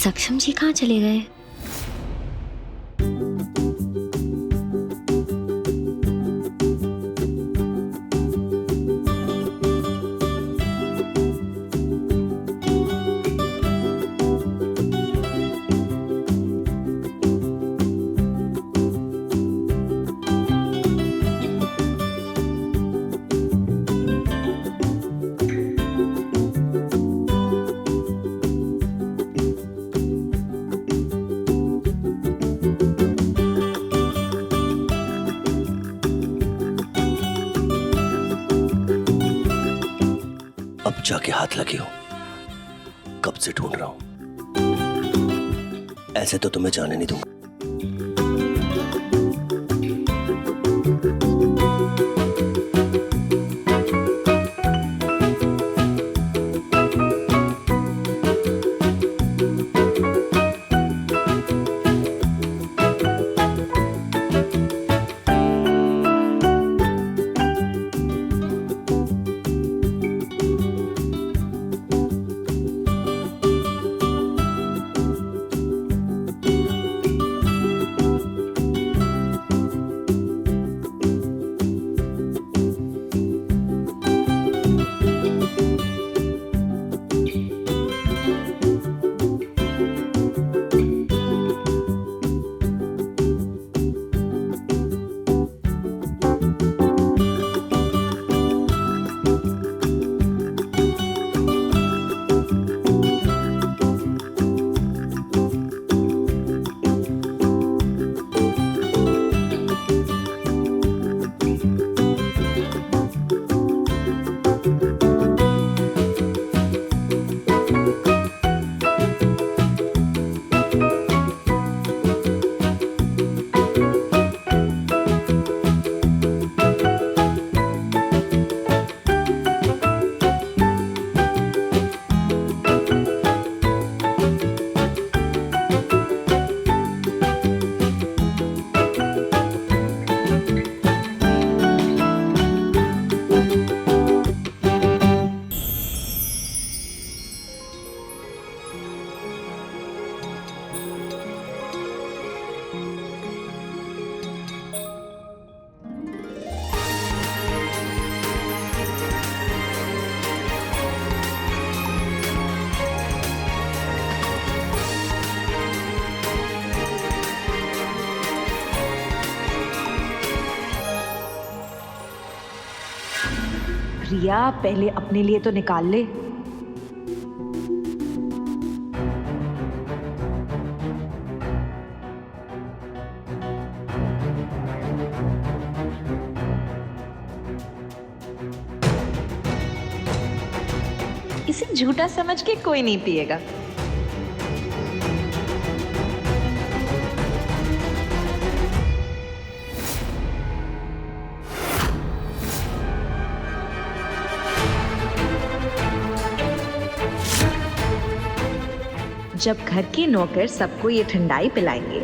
सक्षम जी कहाँ चले गए? अब जाके हाथ लगी हो, कब से ढूंढ रहा हूं। ऐसे तो तुम्हें जाने नहीं दूंगा। रिया, पहले अपने लिए तो निकाल ले। इसे झूठा समझ के कोई नहीं पिएगा। जब घर के नौकर सबको ये ठंडाई पिलाएंगे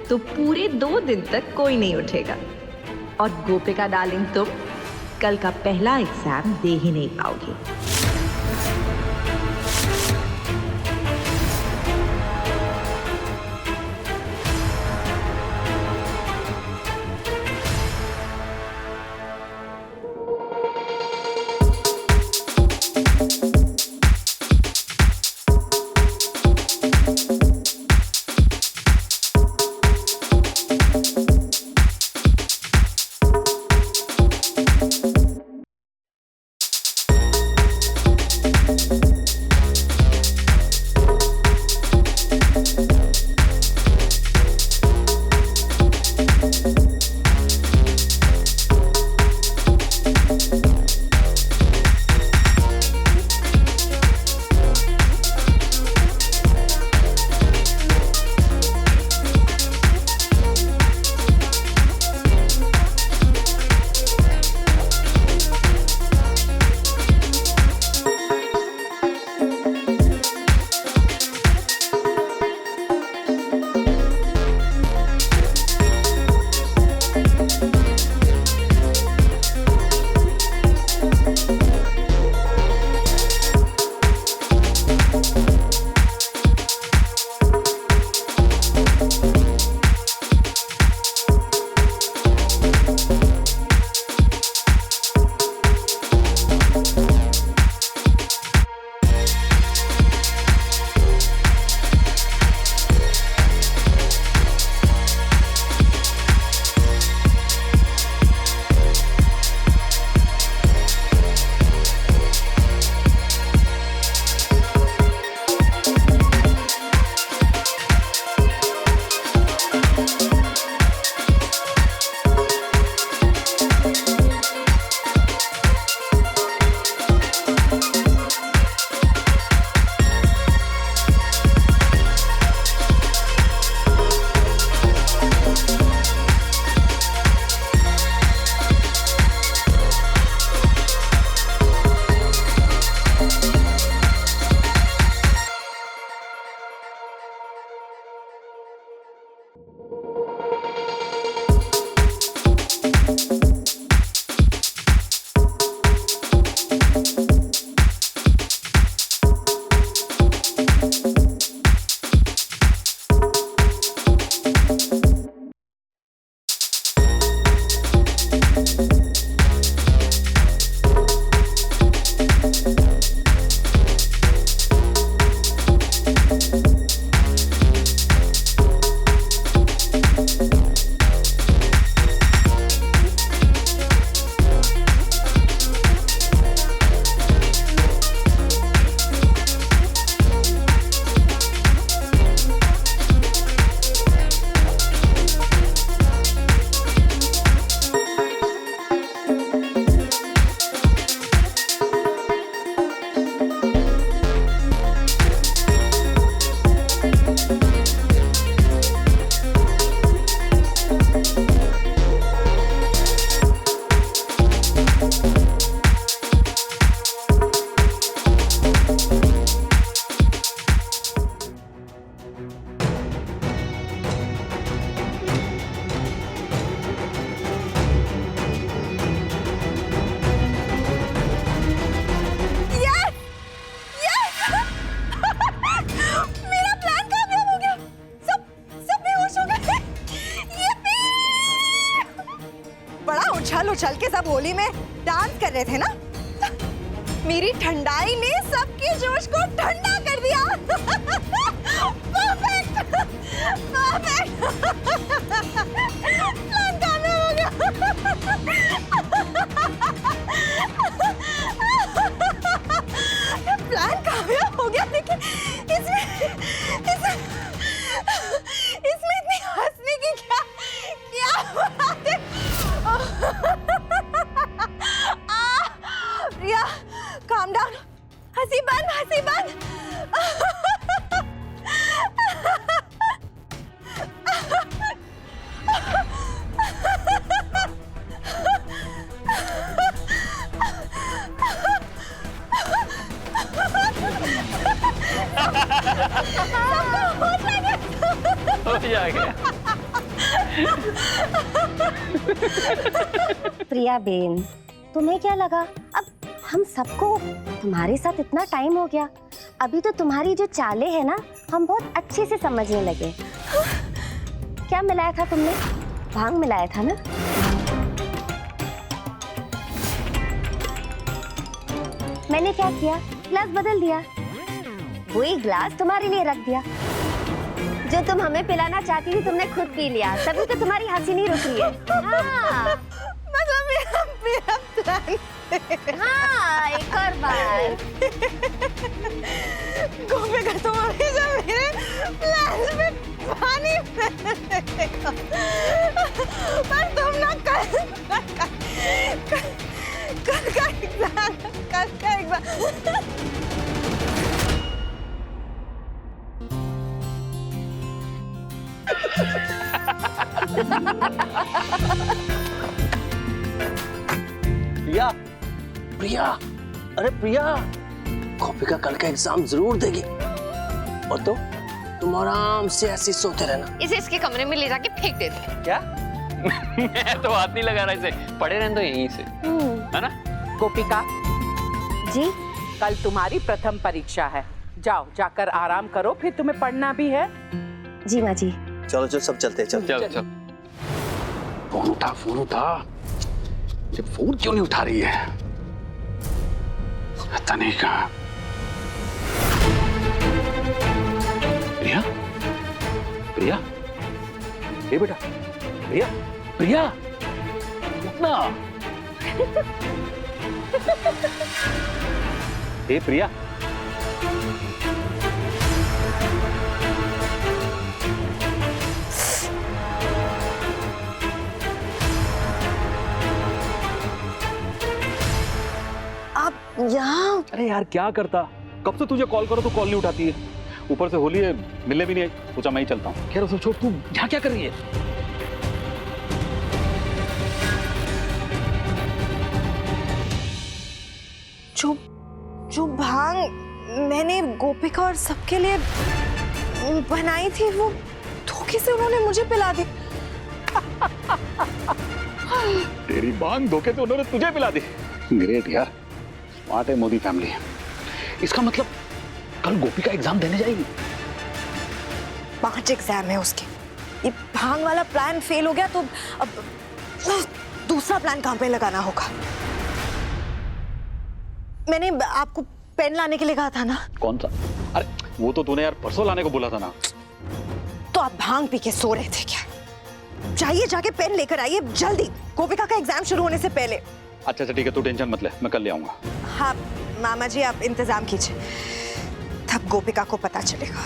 तो पूरे 2 दिन तक कोई नहीं उठेगा। और गोपिका डार्लिंग, तुम कल का पहला एग्जाम दे ही नहीं पाओगी। उछल के सब होली में डांस कर रहे थे ना, मेरी ठंडाई ने सबके जोश को ठंडा कर दिया। Perfect, perfect. प्लान कामयाब हो गया। प्लान कामयाब हो गया, लेकिन इसमें इतनी हंसने की क्या बात है? प्रिया, calm down. हंसी बंद, हंसी बंद। हो जाएगा। प्रिया बेन, तुम्हें क्या लगा? अब हम सबको तुम्हारे साथ इतना टाइम हो गया, अभी तो तुम्हारी जो चालें है ना, हम बहुत अच्छे से समझने लगे। क्या मिलाया था तुमने? भांग मिलाया था ना? मैंने क्या किया? ग्लास बदल दिया, वही ग्लास तुम्हारे लिए रख दिया। जो तुम हमें पिलाना चाहती थी तुमने खुद पी लिया, तभी तो तुम्हारी हंसी नहीं रुक रही है। हाँ। मतलब मेरा प्लान। हाँ, एक और बार। गोपिका, तुम हमेशा मेरे प्लान में पानी फेंकते हो। पर तुम ना कल का एक बार। प्रिया, प्रिया, अरे प्रिया, गोपिका कल का एग्जाम जरूर देगी। और तो तुम आराम से ऐसे सोते रहना। इसे इसके कमरे में ले जाके फेंक देते। क्या? मैं तो हाथ नहीं लगा रहा इसे, पड़े रहने दो यहीं से, है ना? गोपिका जी, कल तुम्हारी प्रथम परीक्षा है, जाओ जाकर आराम करो, फिर तुम्हें पढ़ना भी है। जी माँ जी। चलो चलो सब चलते हैं, चल चल चल। फोन उठा, फोन उठा। ये फोन क्यों नहीं उठा रही है? पता नहीं कहाँ। प्रिया, प्रिया, ए बेटा, प्रिया, प्रिया, उठना। ए प्रिया, यहाँ अरे यार क्या करता, कब से तुझे कॉल करो तो कॉल नहीं उठाती है, ऊपर से होली है, मिलने भी नहीं आई, सोचा मैं ही चलता हूँ। क्या सब छोड़, तू यहाँ क्या कर रही है? जो भांग मैंने गोपिका और सबके लिए बनाई थी, वो धोखे से उन्होंने मुझे पिला दी। तेरी भांग धोखे से उन्होंने तुझे पिला दी। ग्रेट यार, स्मार्ट है मोदी फैमिली। इसका मतलब कल गोपिका एग्जाम देने जाएगी। 5 एग्जाम है उसके। ये भांग वाला प्लान फेल हो गया तो अब दूसरा प्लान कहां पे लगाना होगा। मैंने आपको पेन लाने के लिए कहा था ना। कौन सा? अरे वो तो तूने यार परसों लाने को बोला था ना। तो आप भांग पी के सो रहे थे क्या? जाइए, जाके पेन लेकर आइए जल्दी, गोपिका का एग्जाम शुरू होने से पहले। अच्छा अच्छा ठीक है, तू टेंशन मत ले, मैं कल ले आऊंगा। हाँ मामा जी, आप इंतजाम कीजिए, तब गोपिका को पता चलेगा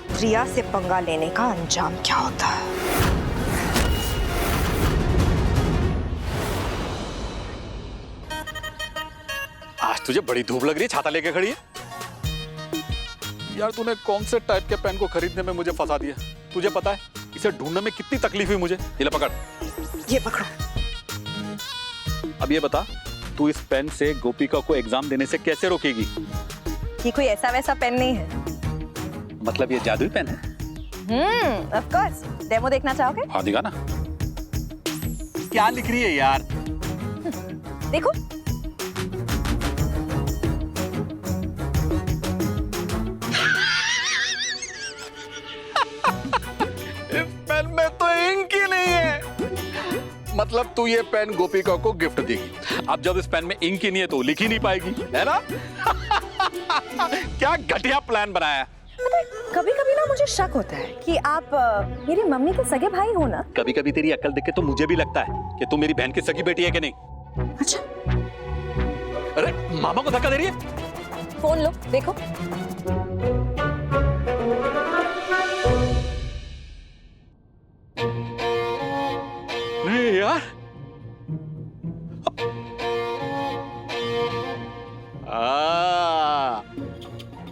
प्रिया से पंगा लेने का अंजाम क्या होता है। आज तुझे बड़ी धूप लग रही है, छाता लेके खड़ी है। यार तूने कौन से टाइप के पेन को खरीदने में मुझे फंसा दिया? तुझे पता है इसे ढूंढने में कितनी तकलीफ हुई मुझे। ये ले पकड़। ये पकड़ो। अब ये बता, तू इस पेन से गोपिका को एग्जाम देने से कैसे रोकेगी? ये कोई ऐसा वैसा पेन नहीं है। मतलब ये जादुई पेन है? Of course. डेमो देखना चाहोगे? हाँ दिखा ना। क्या लिख रही है यार? देखो। मतलब तू ये पेन गोपिका को गिफ्ट देगी। अब जब इस पेन में इंक ही नहीं है तो लिख ही नहीं पाएगी, है ना? क्या घटिया प्लान बनाया है। कभी कभी ना मुझे शक होता है कि आप मेरी मम्मी के सगे भाई हो ना। कभी कभी तेरी अक्ल देख के तो मुझे भी लगता है कि तू मेरी बहन की सगी बेटी है कि नहीं। अच्छा, अरे मामा को धक्का दे रही है। फोन लो देखो। नहीं यार,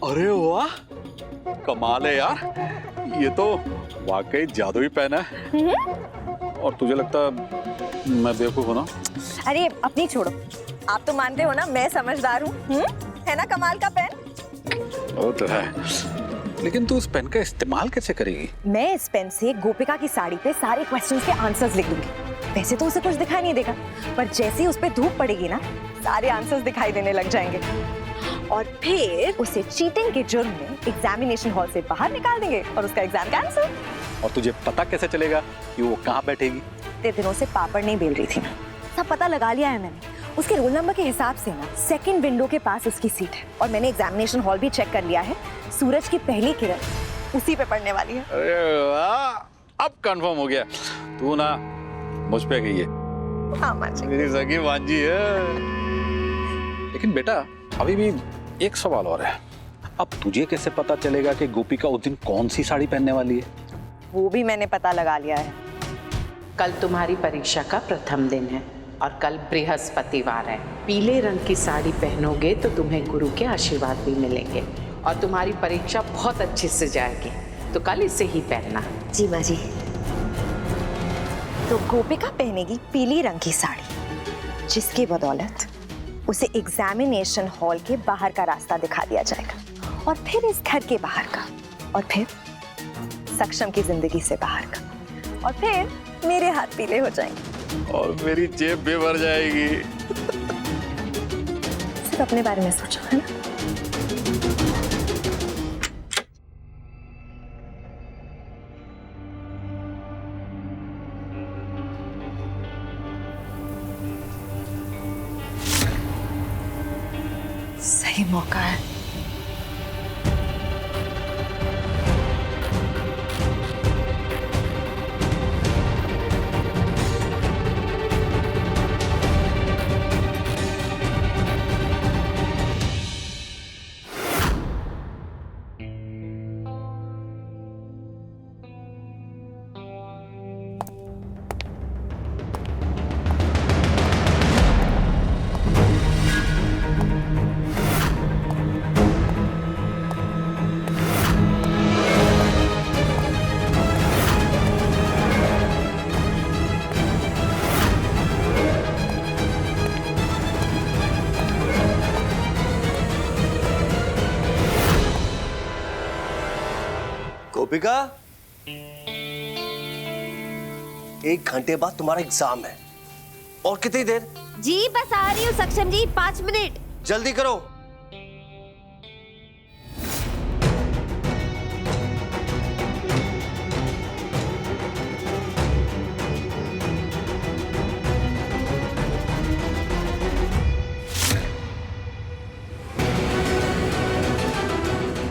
अरे वाह, कमाल है यार, ये तो वाकई जादुई पेन है। और तुझे लगता है मैं बेवकूफ हूं ना? अरे अपनी छोड़ो, आप तो मानते हो ना मैं समझदार हूँ, है ना कमाल का पेन। वो तो है, लेकिन तू इस पेन का इस्तेमाल कैसे करेगी? मैं इस पेन से गोपिका की साड़ी पे सारे क्वेश्चंस के आंसर्स लिख दूंगी। वैसे तो उसे कुछ दिखाई नहीं देगा, पर जैसे ही उस पे धूप पड़ेगी ना, सारे आंसर्स दिखाई देने लग जाएंगे और फिर उसे चीटिंग के जुर्म में एग्जामिनेशन हॉल से बाहर निकाल देंगे और उसका एग्जाम कैंसिल। और तुझे पता कैसे चलेगा कि वो कहाँ बैठेगी? इतने दिनों से पापड़ नहीं बेल रही थी मैं, सब पता लगा लिया है मैंने। उसके रोल नंबर के हिसाब से ना सेकंड विंडो के पास उसकी सीट है और मैंने एग्जामिनेशन हॉल भी चेक कर लिया है। सूरज की पहली किरण उसी पे पड़ने वाली है। अरे वाह, अब कंफर्म हो गया, तू ना मुझ पे गई है। हाँ माँ जी। मेरी सगी मांझी है। लेकिन बेटा अभी भी एक सवाल और है, अब तुझे कैसे पता चलेगा कि गोपिका उस दिन कौन सी साड़ी पहनने वाली है? वो भी मैंने पता लगा लिया है। कल तुम्हारी परीक्षा का प्रथम दिन है और कल बृहस्पतिवार है। पीले रंग की साड़ी पहनोगे तो तुम्हें गुरु के आशीर्वाद भी मिलेंगे और तुम्हारी परीक्षा बहुत अच्छे से जाएगी, तो कल इसे ही पहनना। जी माँ जी। तो गोपिका पहनेगी पीली रंग की साड़ी, जिसकी बदौलत उसे एग्जामिनेशन हॉल के बाहर का रास्ता दिखा दिया जाएगा और फिर इस घर के बाहर का और फिर सक्षम की जिंदगी से बाहर का और फिर मेरे हाथ पीले हो जाएंगे और मेरी जेब भी भर जाएगी। सिर्फ अपने बारे में सोचो, है ना? सही मौका है। गोपिका, 1 घंटे बाद तुम्हारा एग्जाम है। और कितनी देर? जी बस आ रही हूँ सक्षम जी, 5 मिनट। जल्दी करो।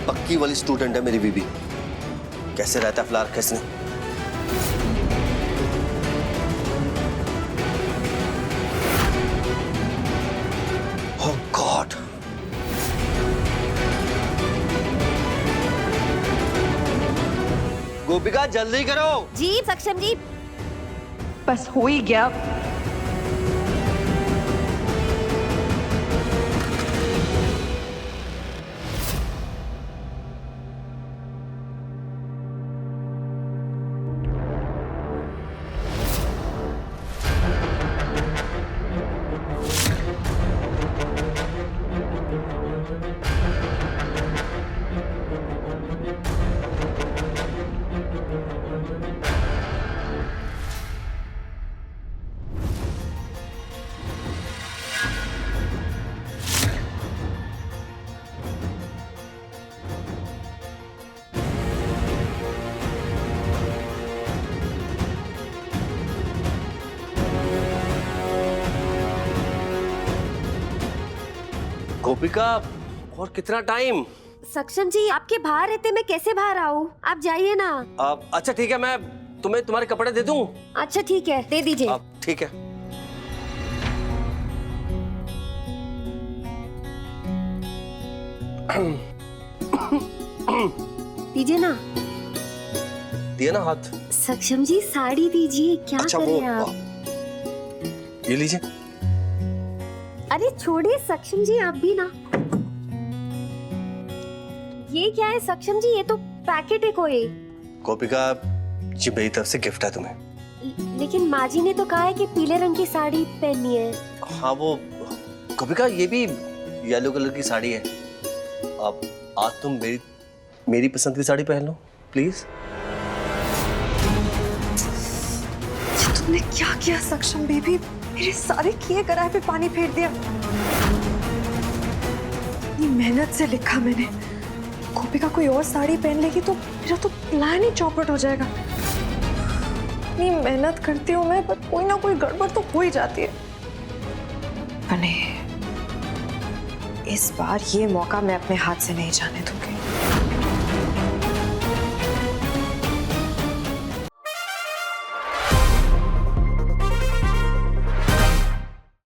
पक्की वाली स्टूडेंट है मेरी बीबी। कैसे रहता है फ्लार किसने? ओह गॉड। गोपिका जल्दी करो। जी सक्षम जी। बस हो ही गया। गोपिका, और कितना टाइम? सक्षम जी, आपके बाहर रहते मैं कैसे बाहर आऊँ? आप जाइए ना। अच्छा ठीक है, मैं तुम्हें तुम्हारे कपड़े दे दूं? अच्छा ठीक है, दे दीजिए। ठीक है। दीजिए ना। दिए ना हाथ? सक्षम जी साड़ी दीजिए, क्या अच्छा करें आप? ये लीजिए। अरे छोड़िए सक्षम जी, आप भी ना। ये क्या है सक्षम जी? ये तो पैकेट है कोई। गोपिका, ये मेरी तरफ से गिफ्ट है तुम्हें। लेकिन माँ जी ने तो कहा है कि पीले रंग की साड़ी पहननी है। हाँ वो गोपिका, ये भी येलो कलर की साड़ी है। अब आज तुम मेरी पसंद की साड़ी पहन लो प्लीज। तुमने क्या किया सक्षम बेबी? मेरे सारे किए कराए पे पानी फेर दिया। इतनी मेहनत से लिखा मैंने, गोपिका कोई और साड़ी पहन लेगी तो मेरा तो प्लान ही चौपट हो जाएगा। इतनी मेहनत करती हूँ मैं, पर कोई ना कोई गड़बड़ तो हो ही जाती है। पर नहीं, इस बार ये मौका मैं अपने हाथ से नहीं जाने दूंगी।